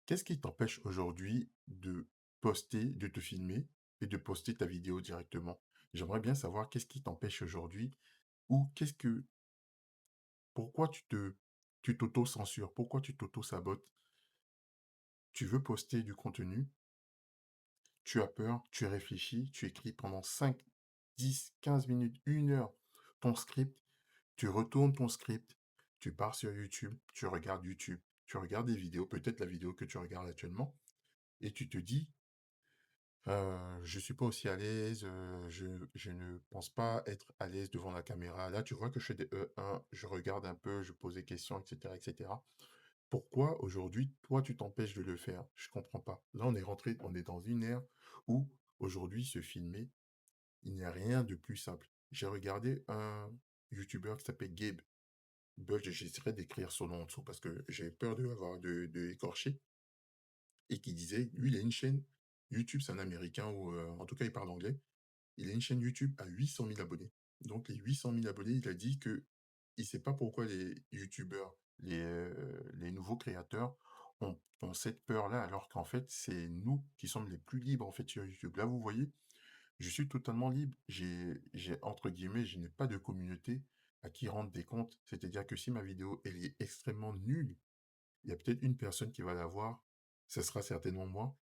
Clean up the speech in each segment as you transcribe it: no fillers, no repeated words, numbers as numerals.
Qu'est-ce qui t'empêche aujourd'hui de poster, de te filmer et de poster ta vidéo directement? J'aimerais bien savoir qu'est-ce qui t'empêche aujourd'hui ou pourquoi tu t'auto-censures? Pourquoi tu t'auto-sabotes? Tu veux poster du contenu, tu as peur, tu réfléchis, tu écris pendant 5, 10, 15 minutes, 1 heure ton script, tu retournes ton script, tu pars sur YouTube, tu regardes des vidéos, peut-être la vidéo que tu regardes actuellement, et tu te dis: Je suis pas aussi à l'aise, je ne pense pas être à l'aise devant la caméra. Là, tu vois que je fais des E1, je regarde un peu, je pose des questions, et cetera, et cetera. Pourquoi aujourd'hui, toi, tu t'empêches de le faire? Je comprends pas. Là, on est dans une ère où aujourd'hui se filmer, il n'y a rien de plus simple. J'ai regardé un youtubeur qui s'appelle Gabe Budge, j'essaierai d'écrire son nom en dessous parce que j'ai peur de écorcher, et qui disait, lui, il a une chaîne YouTube, c'est un Américain ou, en tout cas, il parle anglais. Il a une chaîne YouTube à 800 000 abonnés. Donc les 800 000 abonnés, il a dit que il sait pas pourquoi les youtubeurs, les nouveaux créateurs ont cette peur-là, alors qu'en fait, c'est nous qui sommes les plus libres, en fait, sur YouTube. Là, vous voyez, je suis totalement libre. Entre guillemets, je n'ai pas de communauté à qui rendre des comptes. C'est-à-dire que si ma vidéo, elle est extrêmement nulle, il y a peut-être une personne qui va la voir, ce sera certainement moi,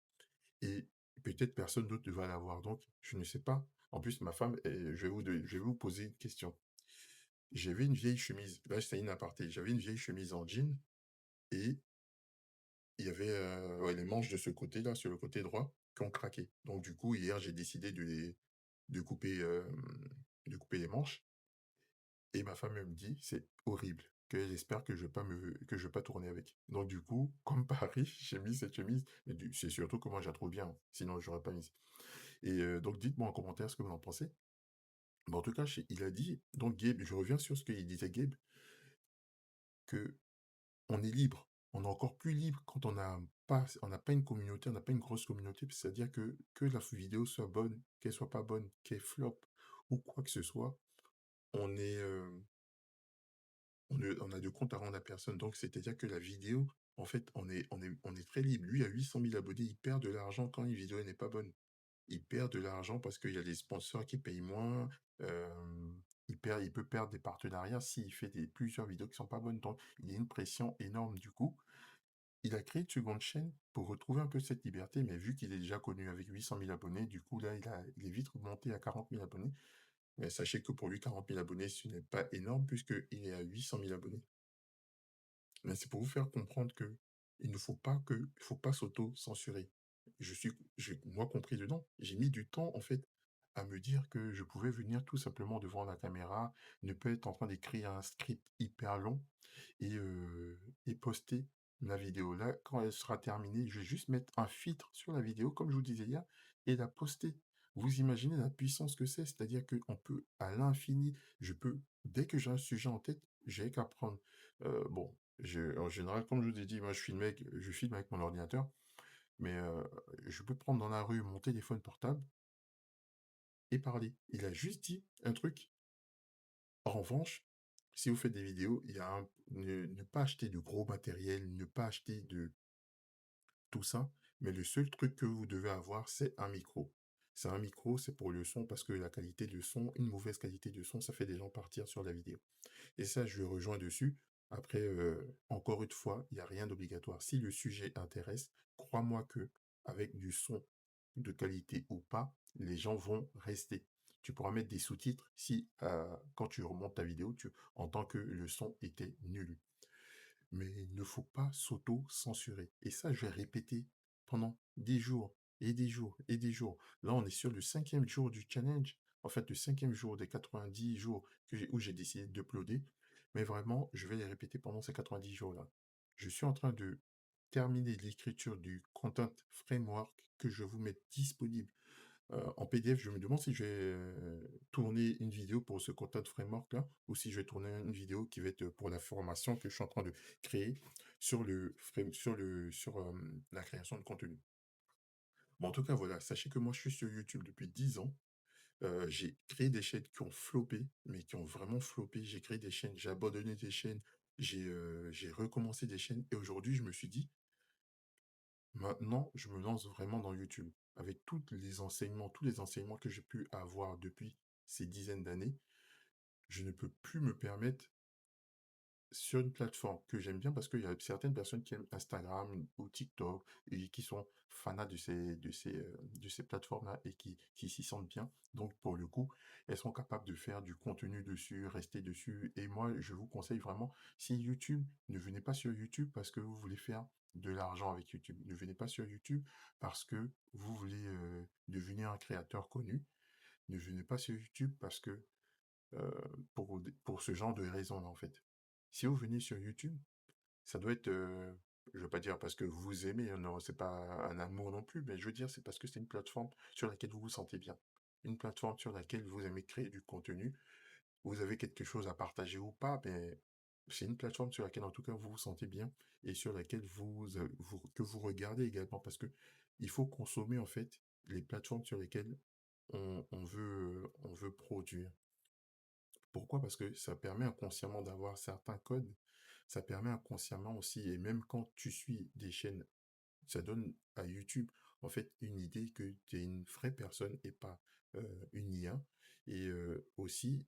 et peut-être personne d'autre ne va l'avoir. Donc, je ne sais pas. En plus, ma femme, je vais vous poser une question. J'avais une vieille chemise. Là, c'est une aparté. J'avais une vieille chemise en jean et il y avait ouais, les manches de ce côté-là, sur le côté droit, qui ont craqué. Donc, du coup, hier, j'ai décidé de couper, de couper les manches. Et ma femme, elle me dit, c'est horrible, qu'elle espère que je vais pas tourner avec. Donc, du coup, comme Paris, j'ai mis cette chemise. C'est surtout que moi, je la trouve bien, hein. Sinon, j'aurais pas mis. Et donc, dites-moi en commentaire ce que vous en pensez. Mais en tout cas, il a dit, donc Gabe, je reviens sur ce qu'il disait Gabe, que on est libre. On est encore plus libre quand on n'a pas une communauté, on n'a pas une grosse communauté, c'est-à-dire que la vidéo soit bonne, qu'elle soit pas bonne, qu'elle flop ou quoi que ce soit, on est, on a de compte à rendre à personne. Donc, c'est-à-dire que la vidéo, en fait, on est très libre. Lui, à 800 000 abonnés, il perd de l'argent quand une vidéo n'est pas bonne. Il perd de l'argent parce qu'il y a des sponsors qui payent moins. Il peut perdre des partenariats s'il fait plusieurs vidéos qui sont pas bonnes. Donc, il y a une pression énorme du coup. Il a créé une seconde chaîne pour retrouver un peu cette liberté, mais vu qu'il est déjà connu avec 800 000 abonnés, du coup, là, il est vite remonté à 40 000 abonnés. Mais sachez que pour lui, 40 000 abonnés, ce n'est pas énorme puisqu'il est à 800 000 abonnés. Mais c'est pour vous faire comprendre que il faut pas s'auto-censurer. Moi compris dedans, j'ai mis du temps, en fait, à me dire que je pouvais venir tout simplement devant la caméra, ne pas être en train d'écrire un script hyper long et, et poster la vidéo. Là, quand elle sera terminée, je vais juste mettre un filtre sur la vidéo, comme je vous disais hier, et la poster. Vous imaginez la puissance que c'est, c'est-à-dire qu'on peut à l'infini, dès que j'ai un sujet en tête, j'ai qu'à prendre. Bon, en général, comme je vous ai dit, moi je filme avec mon ordinateur, mais je peux prendre dans la rue mon téléphone portable et parler. Il a juste dit un truc. En revanche, si vous faites des vidéos, il y a ne pas acheter de gros matériel, ne pas acheter de tout ça, mais le seul truc que vous devez avoir, c'est un micro. C'est un micro, c'est pour le son, parce que la qualité de son, une mauvaise qualité de son, ça fait des gens partir sur la vidéo. Et ça, je rejoins dessus. Après, encore une fois, il n'y a rien d'obligatoire. Si le sujet intéresse, crois-moi que avec du son de qualité ou pas, les gens vont rester. Tu pourras mettre des sous-titres si, quand tu remontes ta vidéo, tu entends que le son était nul. Mais il ne faut pas s'auto-censurer. Et ça, je vais répéter pendant des jours et des jours et des jours. Là, on est sur le 5e jour du challenge. En fait, le 5e jour des 90 jours où j'ai décidé d'uploader. Mais vraiment, je vais les répéter pendant ces 90 jours-là. Je suis en train de terminer l'écriture du Content Framework que je vous mets disponible en PDF. Je me demande si je vais tourner une vidéo pour ce Content Framework-là ou si je vais tourner une vidéo qui va être pour la formation que je suis en train de créer sur la création de contenu. Bon, en tout cas, voilà, sachez que moi, je suis sur YouTube depuis 10 ans. J'ai créé des chaînes qui ont floppé, mais qui ont vraiment floppé. J'ai créé des chaînes, j'ai abandonné des chaînes, j'ai recommencé des chaînes et aujourd'hui, je me suis dit, Maintenant, je me lance vraiment dans YouTube. Avec tous les enseignements que j'ai pu avoir depuis ces dizaines d'années, je ne peux plus me permettre sur une plateforme que j'aime bien parce qu'il y a certaines personnes qui aiment Instagram ou TikTok et qui sont fanas de ces plateformes-là et qui s'y sentent bien. Donc, pour le coup, elles sont capables de faire du contenu dessus, rester dessus. Et moi, je vous conseille vraiment, si YouTube, ne venez pas sur YouTube parce que vous voulez faire de l'argent avec YouTube. Ne venez pas sur YouTube parce que vous voulez devenir un créateur connu. Ne venez pas sur YouTube parce que pour ce genre de raisons-là, en fait. Si vous venez sur YouTube, ça doit être, je veux pas dire parce que vous vous aimez, hein, non, c'est pas un amour non plus, mais je veux dire, c'est parce que c'est une plateforme sur laquelle vous vous sentez bien. Une plateforme sur laquelle vous aimez créer du contenu, vous avez quelque chose à partager ou pas, mais c'est une plateforme sur laquelle, en tout cas, vous vous sentez bien et sur laquelle que vous regardez également parce que il faut consommer, en fait, les plateformes sur lesquelles on veut produire. Pourquoi? Parce que ça permet inconsciemment d'avoir certains codes. Ça permet inconsciemment aussi, et même quand tu suis des chaînes, ça donne à YouTube, en fait, une idée que tu es une vraie personne et pas une IA. Et aussi,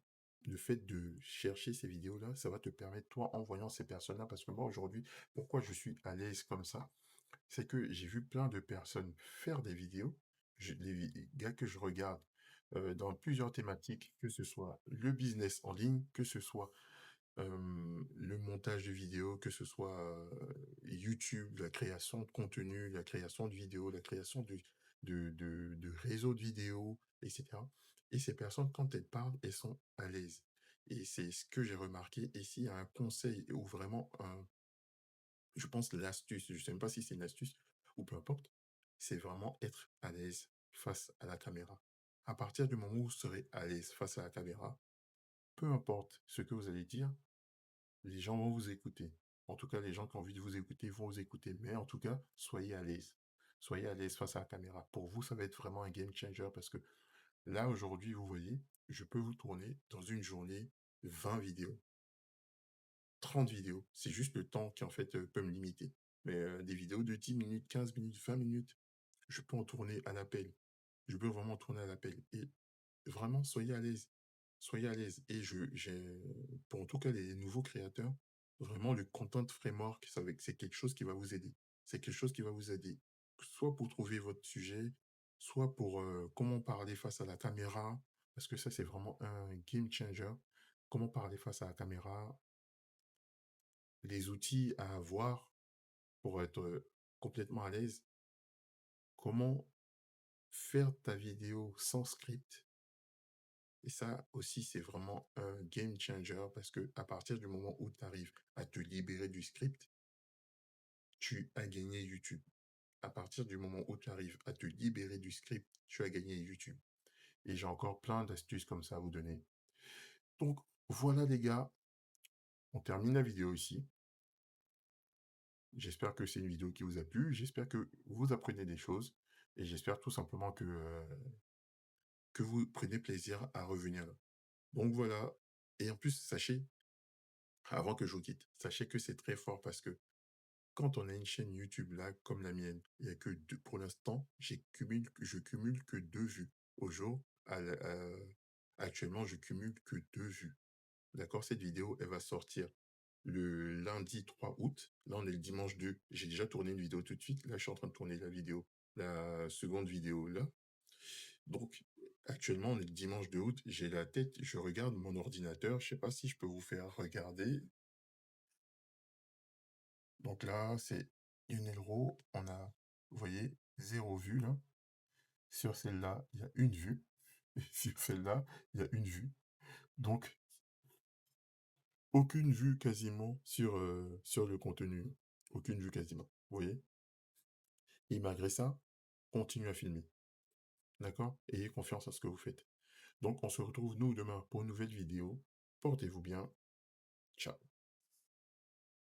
le fait de chercher ces vidéos-là, ça va te permettre, toi, en voyant ces personnes-là, parce que moi, aujourd'hui, pourquoi je suis à l'aise comme ça? C'est que j'ai vu plein de personnes faire des vidéos, gars que je regarde dans plusieurs thématiques, que ce soit le business en ligne, que ce soit le montage de vidéos, que ce soit YouTube, la création de contenu, la création de vidéos, la création de réseaux de vidéos, etc. Et ces personnes, quand elles parlent, elles sont à l'aise. Et c'est ce que j'ai remarqué. Et s'il y a un conseil ou vraiment je pense l'astuce, je sais même pas si c'est une astuce ou peu importe, c'est vraiment être à l'aise face à la caméra. À partir du moment où vous serez à l'aise face à la caméra, peu importe ce que vous allez dire, les gens vont vous écouter. En tout cas, les gens qui ont envie de vous écouter vont vous écouter. Mais en tout cas, soyez à l'aise. Soyez à l'aise face à la caméra. Pour vous, ça va être vraiment un game changer parce que là, aujourd'hui, vous voyez, je peux vous tourner dans une journée 20 vidéos. 30 vidéos. C'est juste le temps qui, en fait, peut me limiter. Mais des vidéos de 10 minutes, 15 minutes, 20 minutes, je peux en tourner à l'appel. Je peux vraiment tourner à l'appel. Et vraiment, soyez à l'aise. Soyez à l'aise. Et pour en tout cas les nouveaux créateurs, vraiment le content framework, c'est quelque chose qui va vous aider. C'est quelque chose qui va vous aider. Soit pour trouver votre sujet, soit pour comment parler face à la caméra, parce que ça, c'est vraiment un game changer. Comment parler face à la caméra, les outils à avoir pour être complètement à l'aise, comment faire ta vidéo sans script. Et ça aussi, c'est vraiment un game changer parce que à partir du moment où tu arrives à te libérer du script, tu as gagné YouTube. À partir du moment où tu arrives à te libérer du script, tu as gagné YouTube. Et j'ai encore plein d'astuces comme ça à vous donner. Donc voilà les gars, on termine la vidéo ici. J'espère que c'est une vidéo qui vous a plu. J'espère que vous apprenez des choses. Et j'espère tout simplement que vous prenez plaisir à revenir là. Donc voilà. Et en plus, sachez, avant que je vous quitte, sachez que c'est très fort parce que quand on a une chaîne YouTube là, comme la mienne, il y a que deux, pour l'instant, je cumule que 2 vues au jour. Actuellement, je cumule que 2 vues. D'accord? Cette vidéo, elle va sortir le lundi 3 août. Là, on est le dimanche 2. J'ai déjà tourné une vidéo tout de suite. Là, je suis en train de tourner la seconde vidéo là. Donc, actuellement, on est le dimanche 2 août. J'ai la tête, je regarde mon ordinateur. Je sais pas si je peux vous faire regarder. Donc là, c'est une Elro. On a, vous voyez, 0 vue là. Sur celle-là, il y a une vue. Et sur celle-là, il y a une vue. Donc, aucune vue quasiment sur le contenu. Aucune vue quasiment. Vous voyez? Et malgré ça, continuez à filmer. D'accord? Ayez confiance à ce que vous faites. Donc, on se retrouve, nous, demain pour une nouvelle vidéo. Portez-vous bien. Ciao.